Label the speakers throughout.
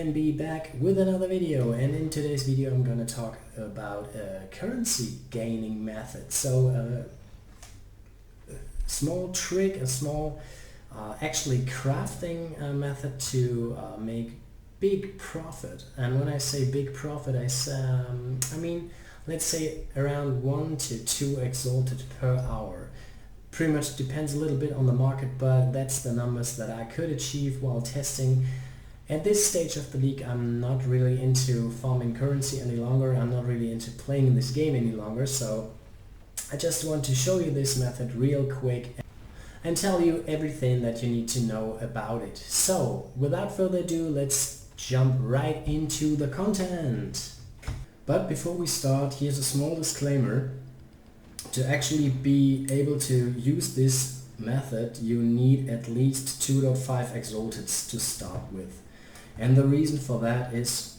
Speaker 1: again be back with another video, and in today's video I'm gonna talk about a currency gaining method. So a small trick, a small actually crafting method to make big profit. And when I say big profit, I mean let's say around 1 to 2 exalted per hour. Pretty much depends a little bit on the market, but that's the numbers that I could achieve while testing. At this stage of the league, I'm not really into farming currency any longer. I'm not really into playing this game any longer, so I just want to show you this method real quick and tell you everything that you need to know about it. So without further ado, let's jump right into the content. But before we start, here's a small disclaimer. To actually be able to use this method, you need at least 2.5 exalteds to start with. And the reason for that is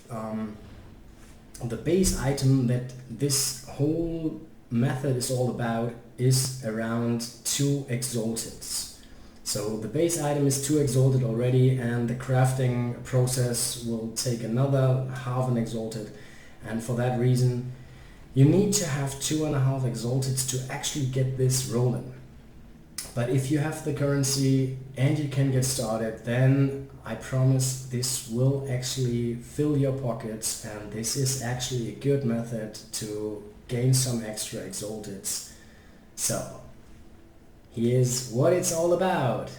Speaker 1: the base item that this whole method is all about is around 2 exalteds. So the base item is 2 exalted already, and the crafting process will take another half an exalted, and for that reason you need to have 2.5 exalteds to actually get this rolling. But if you have the currency and you can get started, then I promise this will actually fill your pockets, and this is actually a good method to gain some extra exalteds. So here's what it's all about.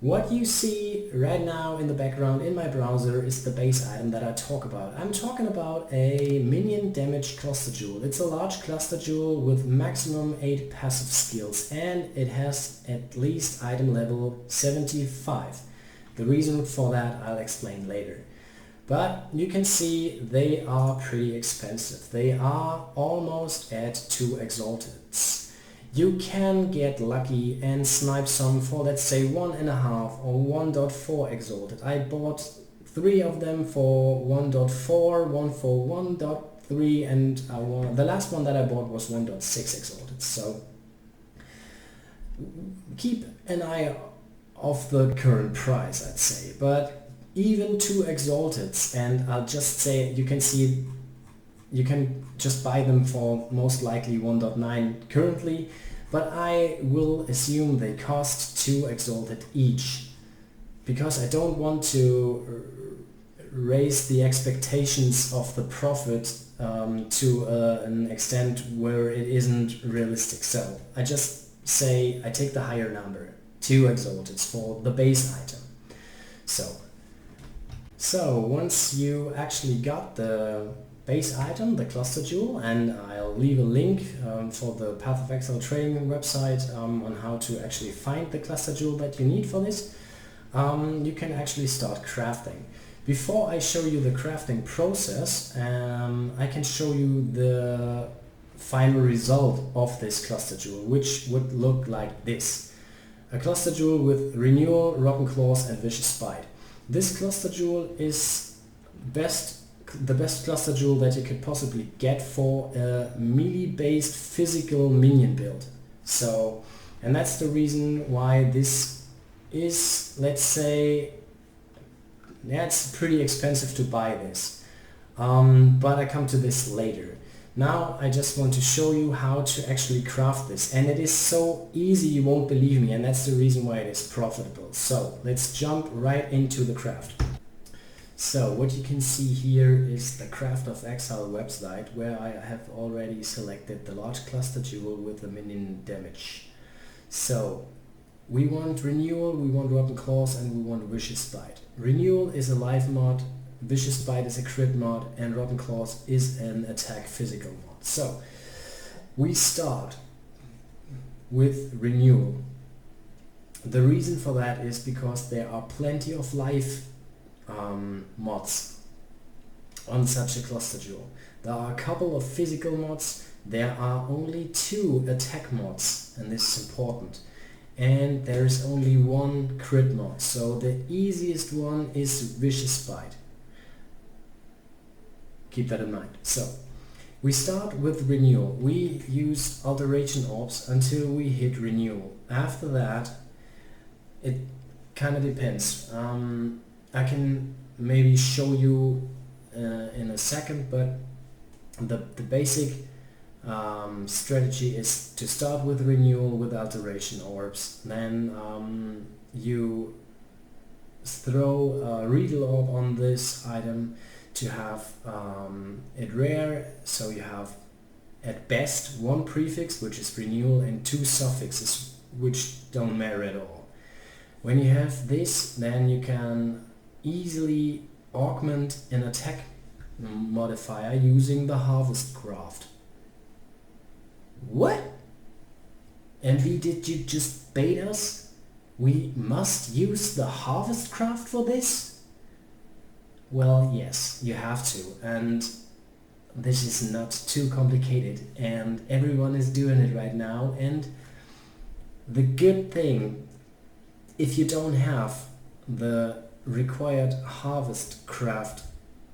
Speaker 1: What you see right now in the background in my browser is the base item that I talk about. I'm talking about a minion damage cluster jewel. It's a large cluster jewel with maximum 8 passive skills, and it has at least item level 75. The reason for that I'll explain later. But you can see they are pretty expensive. They are almost at 2 exalteds. You can get lucky and snipe some for, let's say, 1.5 or 1.4 exalted. I bought 3 of them for 1.4, one for 1.3, and the last one that I bought was 1.6 exalted. So keep an eye off the current price, I'd say. But even 2 exalteds, and I'll just say you can see you can just buy them for most likely 1.9 currently, but I will assume they cost 2 exalted each, because I don't want to raise the expectations of the profit to an extent where it isn't realistic. So I just say I take the higher number, 2 exalteds for the base item. So once you actually got the base item, the cluster jewel, and I'll leave a link for the Path of Exile training website on how to actually find the cluster jewel that you need for this, you can actually start crafting. Before I show you the crafting process, I can show you the final result of this cluster jewel, which would look like this. A cluster jewel with Renewal, Rotten Claws and Vicious Bite. This cluster jewel is the best cluster jewel that you could possibly get for a melee based physical minion build. So, and that's the reason why this is, let's say, yeah, it's pretty expensive to buy this, but I come to this later. Now I just want to show you how to actually craft this, and it is so easy you won't believe me, and that's the reason why it is profitable. So let's jump right into the craft. So what you can see here is the Craft of Exile website, where I have already selected the large cluster jewel with the minion damage. So we want Renewal, we want Rotten Claws, and we want Vicious Bite. Renewal is a life mod, Vicious Bite is a crit mod, and Rotten Claws is an attack physical mod. So we start with Renewal. The reason for that is because there are plenty of life mods on such a cluster jewel. There are a couple of physical mods, there are only 2 attack mods, and this is important, and there is only 1 crit mod, so the easiest one is Vicious Bite. Keep that in mind. So we start with Renewal. We use Alteration Orbs until we hit Renewal. After that it kind of depends. I can maybe show you in a second, but the basic strategy is to start with renewal with alteration orbs. Then you throw a Regal orb on this item to have it rare, so you have at best one prefix, which is renewal, and two suffixes, which don't matter at all. When you have this, then you can easily augment an attack modifier using the Harvest Craft. What? MV, did you just bait us? We must use the Harvest Craft for this? Well, yes, you have to, and this is not too complicated, and everyone is doing it right now. And the good thing, if you don't have the required Harvest Craft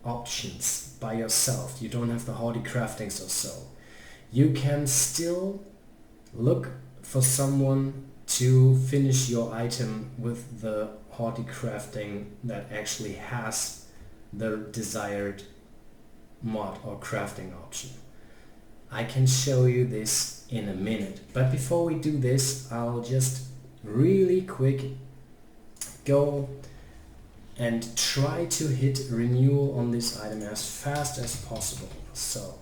Speaker 1: options by yourself, you don't have the Hardy Craftings or so, you can still look for someone to finish your item with the Hardy Crafting that actually has the desired mod or crafting option. I can show you this in a minute, but before we do this, I'll just really quick go and try to hit renewal on this item as fast as possible. So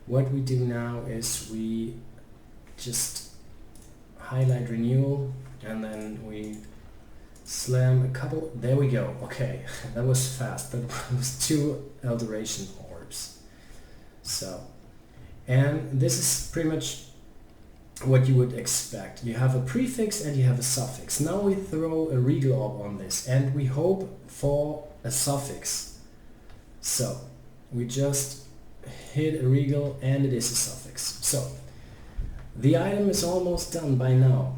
Speaker 1: what we do now is we just highlight renewal and then we slam a couple. There we go. Okay, that was fast. That was 2 alteration orbs. So, and this is pretty much what you would expect. You have a prefix and you have a suffix. Now we throw a Regal orb on this and we hope for a suffix. So we just hit a Regal and it is a suffix. So the item is almost done by now.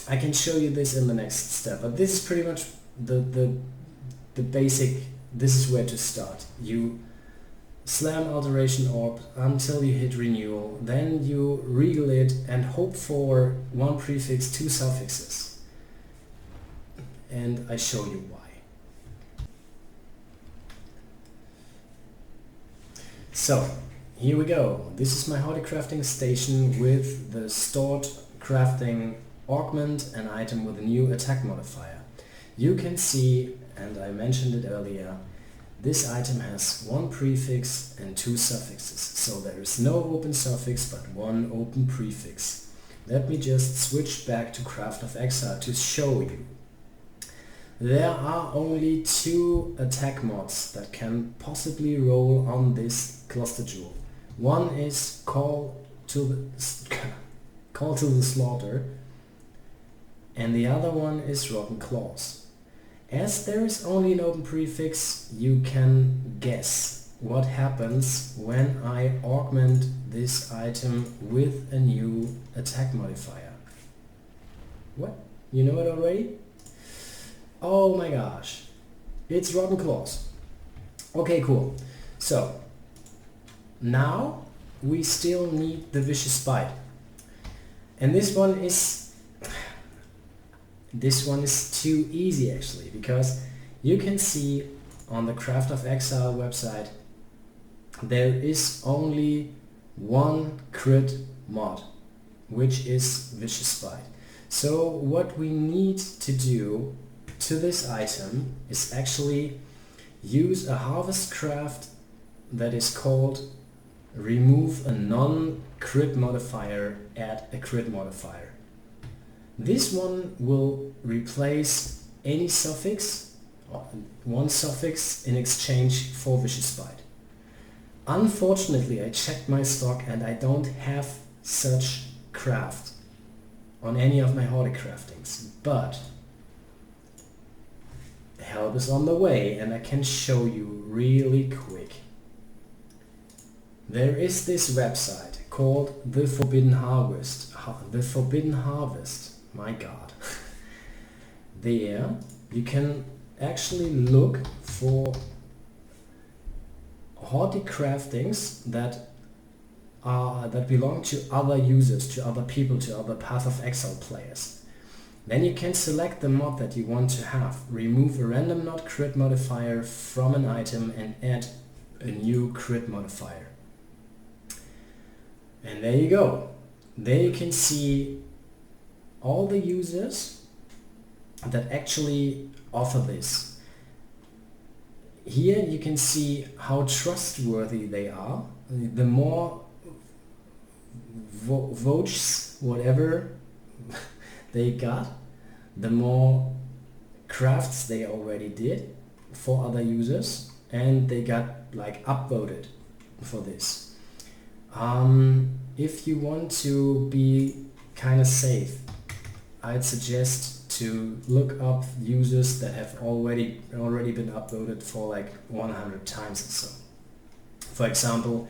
Speaker 1: I can show you this in the next step, but this is pretty much the basic. This is where to start. You slam alteration orb until you hit renewal, then you Regal it and hope for 1 prefix, 2 suffixes, and I show you why. So here we go. This is my Hardy Crafting station with the stored crafting augment, an item with a new attack modifier. You can see, and I mentioned it earlier, this item has 1 prefix and 2 suffixes, so there is no open suffix but 1 open prefix. Let me just switch back to Craft of Exile to show you. There are only 2 attack mods that can possibly roll on this cluster jewel. One is Call to the Slaughter, and the other one is Rotten Claws. As there is only an open prefix, you can guess what happens when I augment this item with a new attack modifier. What? You know it already? Oh my gosh, it's Rotten Claws. Okay, cool. So now we still need the Vicious Bite, and this one is too easy actually, because you can see on the Craft of Exile website there is only 1 crit mod, which is Vicious Bite. So what we need to do to this item is actually use a Harvest Craft that is called remove a non-crit modifier, add a crit modifier. This one will replace any suffix, 1 suffix in exchange for Vicious Bite. Unfortunately, I checked my stock and I don't have such craft on any of my Hardy Craftings, but help is on the way and I can show you really quick. There is this website called The Forbidden Harvest. The Forbidden Harvest. My god. There you can actually look for Hardy Craftings that belong to other users, to other people, to other Path of Exile players. Then you can select the mod that you want to have. Remove a random not crit modifier from an item and add a new crit modifier. And there you go. There you can see all the users that actually offer this. Here you can see how trustworthy they are. The more votes, whatever they got, the more crafts they already did for other users, and they got like upvoted for this. If you want to be kind of safe, I'd suggest to look up users that have already been upvoted for like 100 times or so. For example,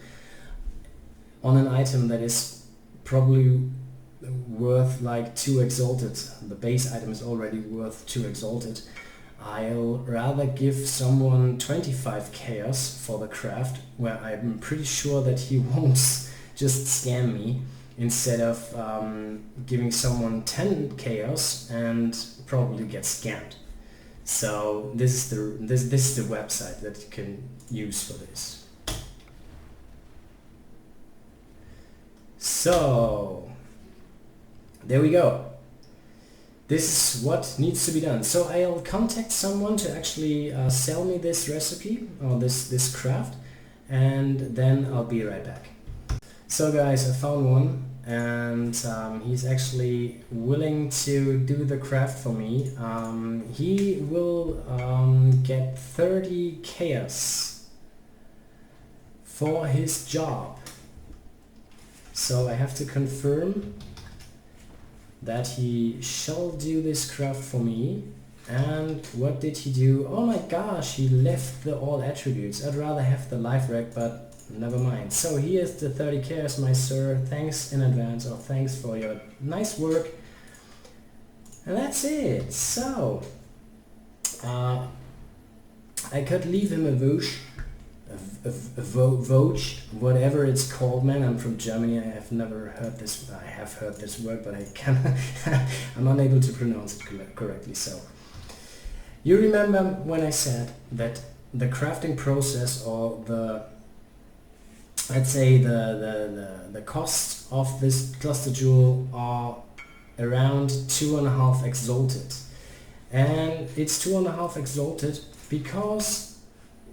Speaker 1: on an item that is probably worth like 2 exalted, the base item is already worth 2 exalted, I'll rather give someone 25 chaos for the craft, where I'm pretty sure that he won't just scam me, instead of giving someone 10 chaos and probably get scammed. So this is the website that you can use for this. So there we go. This is what needs to be done. So I'll contact someone to actually sell me this recipe or this craft, and then I'll be right back. So guys, I found one, and he's actually willing to do the craft for me. He will get 30 chaos for his job. So I have to confirm that he shall do this craft for me. And what did he do? Oh my gosh, he left the all attributes. I'd rather have the life rack, but never mind. So here's the 30 chaos, my sir. Thanks in advance, or thanks for your nice work. And that's it. So I could leave him a vouch, whatever it's called, man. I'm from Germany. I have never heard this. I have heard this word, but I can I'm unable to pronounce it correctly. So you remember when I said that the crafting process, or I'd say the cost of this cluster jewel are around 2.5 exalted, and it's 2.5 exalted because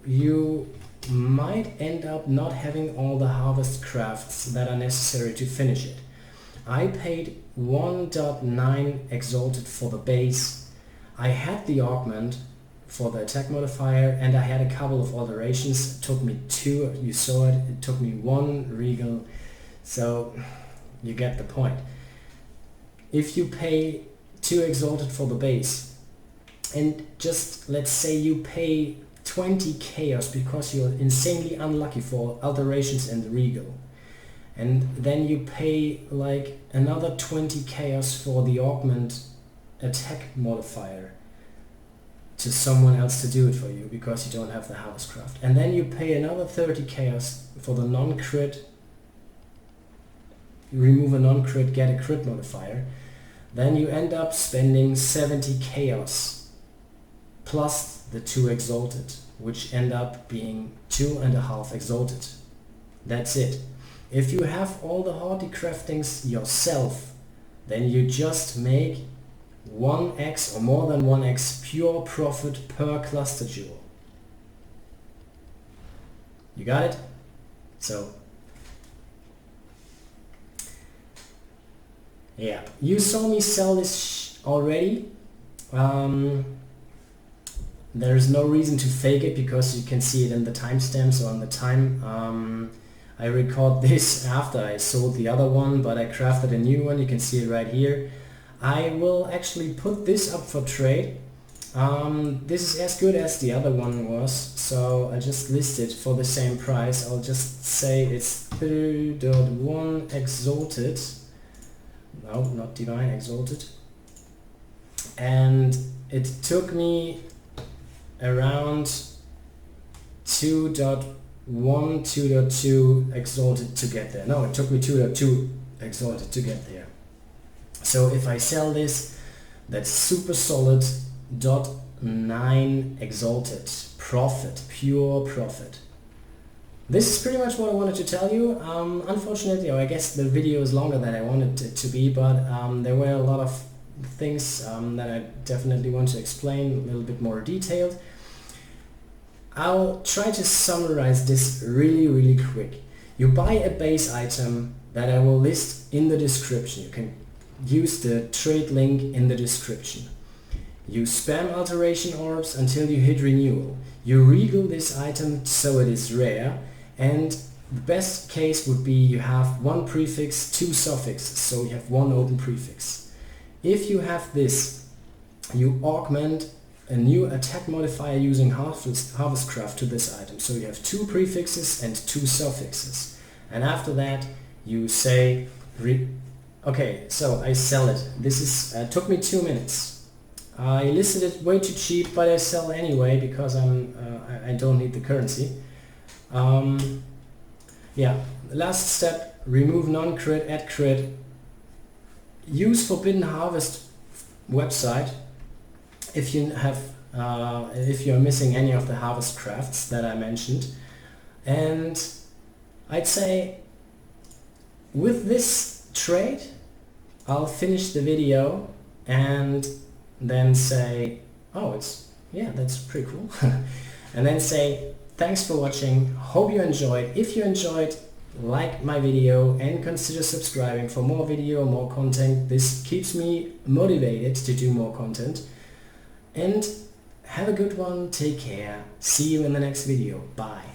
Speaker 1: you might end up not having all the harvest crafts that are necessary to finish it. I paid 1.9 exalted for the base. I had the augment for the attack modifier, and I had a couple of alterations. It took me 2, you saw it, it took me 1 regal, so you get the point. If you pay 2 exalted for the base, and just let's say you pay 20 chaos because you're insanely unlucky for alterations and regal, and then you pay like another 20 chaos for the augment attack modifier to someone else to do it for you because you don't have the harvest craft, and then you pay another 30 chaos for the non-crit, you remove a non-crit, get a crit modifier, then you end up spending 70 chaos plus the 2 exalted, which end up being 2.5 exalted. That's it. If you have all the hardy craftings yourself, then you just make 1x or more than 1x pure profit per cluster jewel. You got it? So yeah, you saw me sell this already. There is no reason to fake it because you can see it in the timestamps or on the time. I record this after I sold the other one, but I crafted a new one. You can see it right here. I will actually put this up for trade. This is as good as the other one was, so I just list it for the same price. I'll just say it's 3.1 exalted. No, not divine, exalted. And it took me around 2.1, 2.2 exalted to get there. No, it took me 2.2 exalted to get there. So if I sell this That's super solid .9 exalted profit, pure profit. This is pretty much what I wanted to tell you. Unfortunately, or I guess the video is longer than I wanted it to be, but there were a lot of things that I definitely want to explain a little bit more detailed. I'll try to summarize this really quick. You buy a base item that I will list in the description. You can use the trade link in the description. You spam alteration orbs until you hit renewal. You regal this item so it is rare, and the best case would be you have one prefix, two suffixes, so you have one open prefix. If you have this, you augment a new attack modifier using Harvestcraft to this item. So you have two prefixes and two suffixes. And after that you say, okay, so I sell it. This is took me 2 minutes. I listed it way too cheap, but I sell anyway because I don't need the currency. Yeah, the last step, remove non-crit, add crit. Use Forbidden Harvest website if you have if you're missing any of the harvest crafts that I mentioned. And I'd say with this trade I'll finish the video and then say, oh, that's pretty cool. And then say thanks for watching, hope you enjoyed. If you enjoyed, like my video and consider subscribing for more video, more content. This keeps me motivated to do more content. And have a good one, take care, see you in the next video, bye.